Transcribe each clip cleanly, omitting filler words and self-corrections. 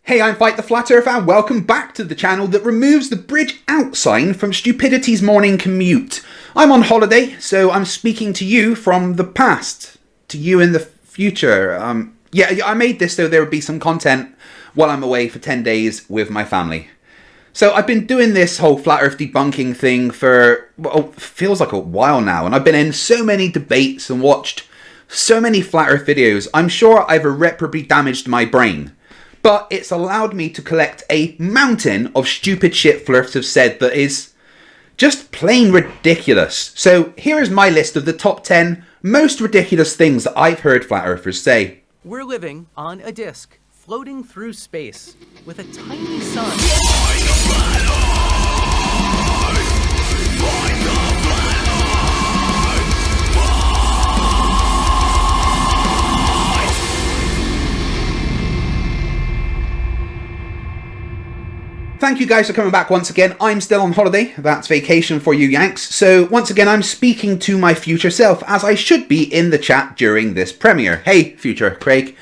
Hey, I'm Fight the Flat Earth and welcome back to the channel that removes the bridge out sign from stupidity's morning commute. I'm on holiday, so I'm speaking to you from the past. To you in the future. Yeah, I made this so there would be some content while I'm away for 10 days with my family. So I've been doing this whole flat earth debunking thing for, well, feels like a while now. And I've been in so many debates and watched so many flat earth videos. I'm sure I've irreparably damaged my brain. But it's allowed me to collect a mountain of stupid shit Flerfs have said that is just plain ridiculous. So here is my list of the top 10 most ridiculous things that I've heard flat earthers say. We're living on a disk, floating through space, with a tiny sun. Thank you guys for coming back once again. I'm still on holiday. That's vacation for you Yanks. So once again, I'm speaking to my future self, as I should be in the chat during this premiere. Hey, future Craig.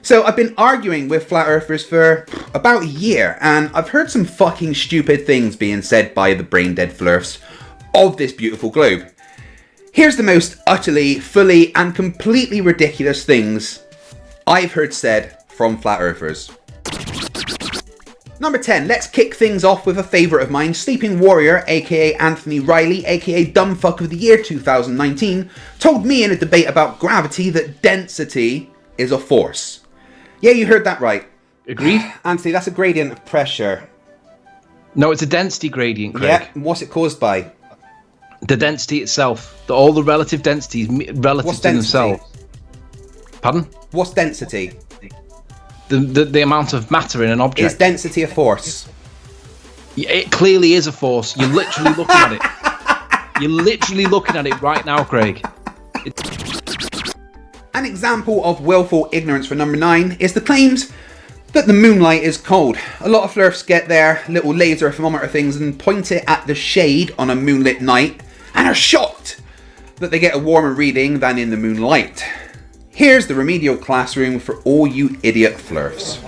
So I've been arguing with flat earthers for about a year, and I've heard some fucking stupid things being said by the brain dead Flerfs of this beautiful globe. Here's the most utterly, fully, and completely ridiculous things I've heard said from flat earthers. Number 10, let's kick things off with a favourite of mine. Sleeping Warrior, aka Anthony Riley, aka Dumbfuck of the Year 2019, told me in a debate about gravity that density is a force. Yeah, you heard that right. Agreed. Anthony, that's a gradient of pressure. No, it's a density gradient, Craig. Yeah, what's it caused by? The density itself. All the relative densities relative What's to density? themselves. Pardon? What's density? The amount of matter in an object. Is density a force? It clearly is a force. You're literally looking at it. You're literally looking at it right now, Craig. An example of willful ignorance for number 9 is the claims that the moonlight is cold. A lot of Flerfs get their little laser thermometer things and point it at the shade on a moonlit night and are shocked that they get a warmer reading than in the moonlight. Here's the remedial classroom for all you idiot Flerfs.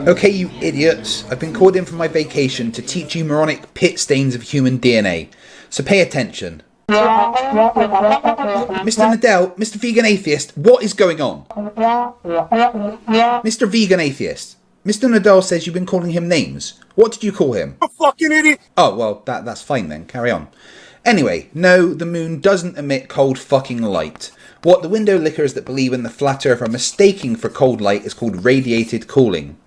Okay, you idiots, I've been called in from my vacation to teach you moronic pit stains of human DNA. So pay attention. Mr. Nadell, Mr. Vegan Atheist, what is going on? Mr. Vegan Atheist, Mr. Nadell says you've been calling him names. What did you call him? A fucking idiot! Oh, well, that's fine then. Carry on. Anyway, no, the moon doesn't emit cold fucking light. What the window lickers that believe in the flat earth are mistaking for cold light is called radiated cooling.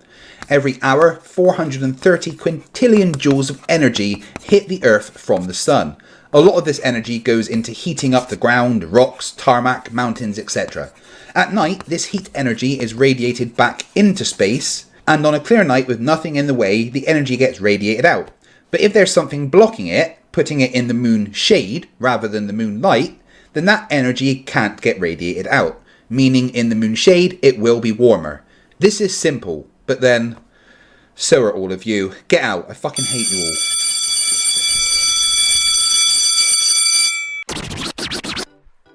Every hour, 430 quintillion joules of energy hit the earth from the sun. A lot of this energy goes into heating up the ground, rocks, tarmac, mountains, etc. At night, this heat energy is radiated back into space, and on a clear night with nothing in the way, the energy gets radiated out. But if there's something blocking it, putting it in the moon shade rather than the moon light, then that energy can't get radiated out, meaning in the moon shade it will be warmer. This is simple, but then, so are all of you. Get out, I fucking hate you all.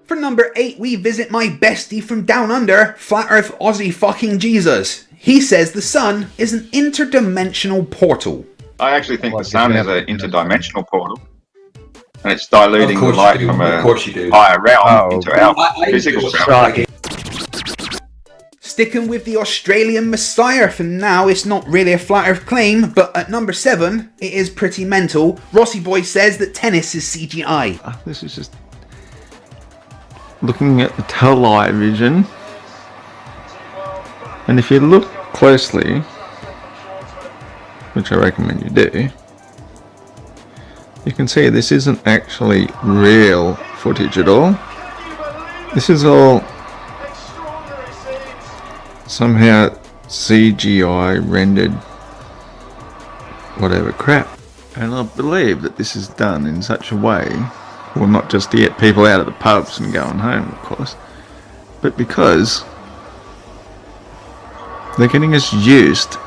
For number 8, we visit my bestie from down under, Flat Earth Aussie fucking Jesus. He says the sun is an interdimensional portal. I actually think the sun is an interdimensional portal. And it's diluting the light from a higher realm into our physical realm. Sticking with the Australian Messiah for now, it's not really a flat earth claim, but at number 7, it is pretty mental. Rossi Boy says that tennis is CGI. This is just looking at the television, and if you look closely, which I recommend you do, you can see this isn't actually real footage at all. This is all somehow CGI rendered whatever crap. And I believe that this is done in such a way, well, not just to get people out of the pubs and going home, of course, but because they're getting us used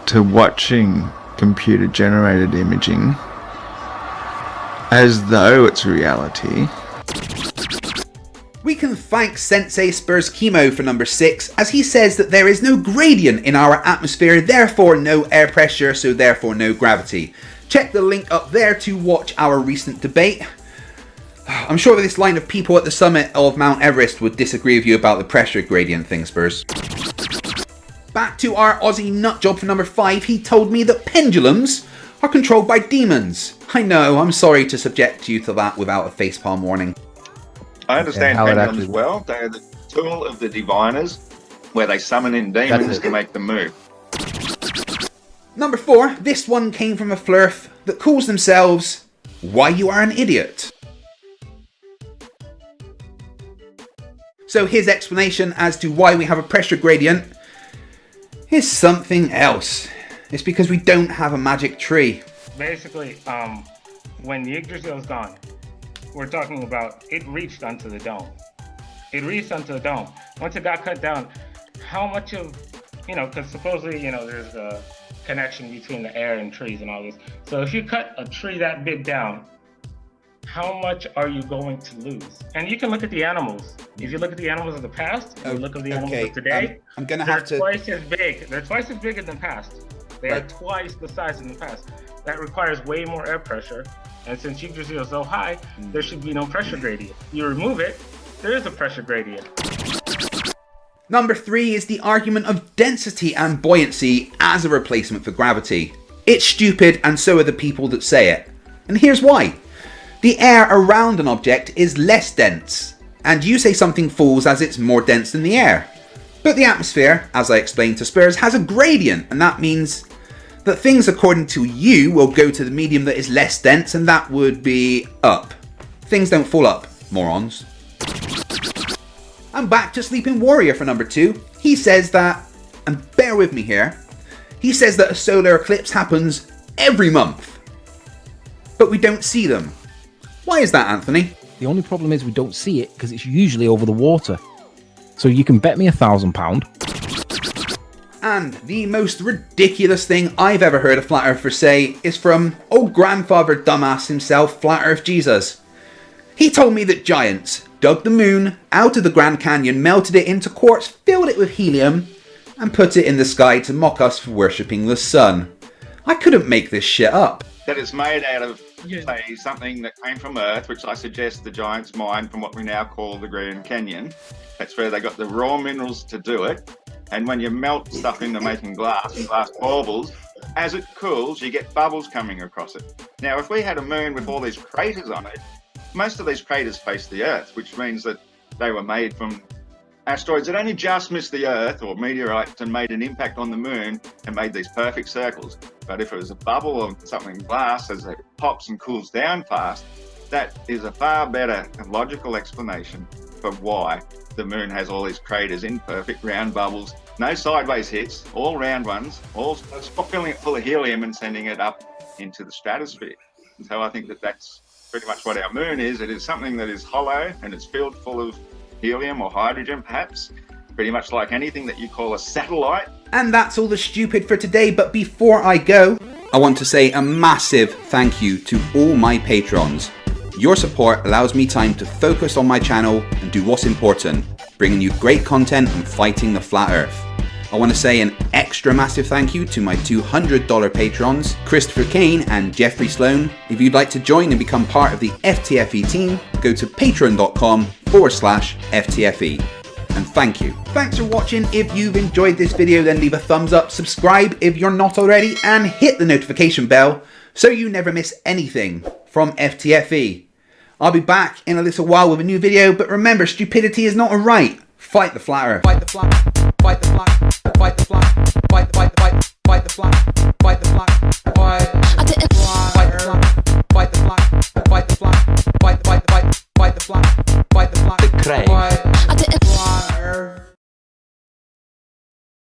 to watching computer generated imaging as though it's reality. We can thank Sensei Spurs Chemo for number 6, as he says that there is no gradient in our atmosphere, therefore no air pressure, so therefore no gravity. Check the link up there to watch our recent debate. I'm sure that this line of people at the summit of Mount Everest would disagree with you about the pressure gradient thing, Spurs. Back to our Aussie nutjob for number 5, he told me that pendulums are controlled by demons. I know, I'm sorry to subject you to that without a facepalm warning. I understand pendulums well. They are the tool of the diviners, where they summon in demons to make them move. Number 4, this one came from a Flerf that calls themselves Why You Are an Idiot. So his explanation as to why we have a pressure gradient is something else. It's because we don't have a magic tree. Basically, when Yggdrasil's gone, we're talking about it reached onto the dome. It reached onto the dome. Once it got cut down, how much of, because supposedly, there's a connection between the air and trees and all this. So if you cut a tree that big down, how much are you going to lose? And you can look at the animals. If you look at the animals of the past, and you look at the animals of today, I'm gonna have to... They're twice as big. They're twice as big as in the past. They are twice the size in the past. That requires way more air pressure. And since Yggdrasil is so high, there should be no pressure gradient. You remove it, there is a pressure gradient. Number 3 is the argument of density and buoyancy as a replacement for gravity. It's stupid, and so are the people that say it. And here's why. The air around an object is less dense, and you say something falls as it's more dense than the air. But the atmosphere, as I explained to Spurs, has a gradient, and that means that things according to you will go to the medium that is less dense, and that would be up. Things don't fall up, morons. And back to Sleeping Warrior for number 2. He says that, and bear with me here, he says that a solar eclipse happens every month, but we don't see them. Why is that, Anthony? The only problem is we don't see it because it's usually over the water. So you can bet me £1,000. And the most ridiculous thing I've ever heard a Flat Earther say is from old grandfather dumbass himself, Flat Earth Jesus. He told me that giants dug the moon out of the Grand Canyon, melted it into quartz, filled it with helium, and put it in the sky to mock us for worshipping the sun. I couldn't make this shit up. That it's made out of, say, something that came from Earth, which I suggest the giants mined from what we now call the Grand Canyon. That's where they got the raw minerals to do it. And when you melt stuff into making glass and glass baubles, as it cools, you get bubbles coming across it. Now, if we had a moon with all these craters on it, most of these craters face the Earth, which means that they were made from asteroids that only just missed the Earth, or meteorites, and made an impact on the moon and made these perfect circles. But if it was a bubble of something glass as it pops and cools down fast, that is a far better and logical explanation for why the moon has all these craters in perfect round bubbles, no sideways hits, all round ones, all filling it full of helium and sending it up into the stratosphere. And so I think that that's pretty much what our moon is. It is something that is hollow and it's filled full of helium or hydrogen, perhaps, pretty much like anything that you call a satellite. And that's all the stupid for today, but before I go, I want to say a massive thank you to all my patrons. Your support allows me time to focus on my channel and do what's important, bringing you great content and fighting the flat earth. I want to say an extra massive thank you to my $200 patrons, Christopher Kane and Jeffrey Sloan. If you'd like to join and become part of the FTFE team, go to patreon.com/FTFE. And thank you. Thanks for watching. If you've enjoyed this video, then leave a thumbs up, subscribe if you're not already, and hit the notification bell so you never miss anything from FTFE. I'll be back in a little while with a new video, but remember, stupidity is not a right. Fight the flat earth. Fight the flat. Fight the flat. Fight the flat.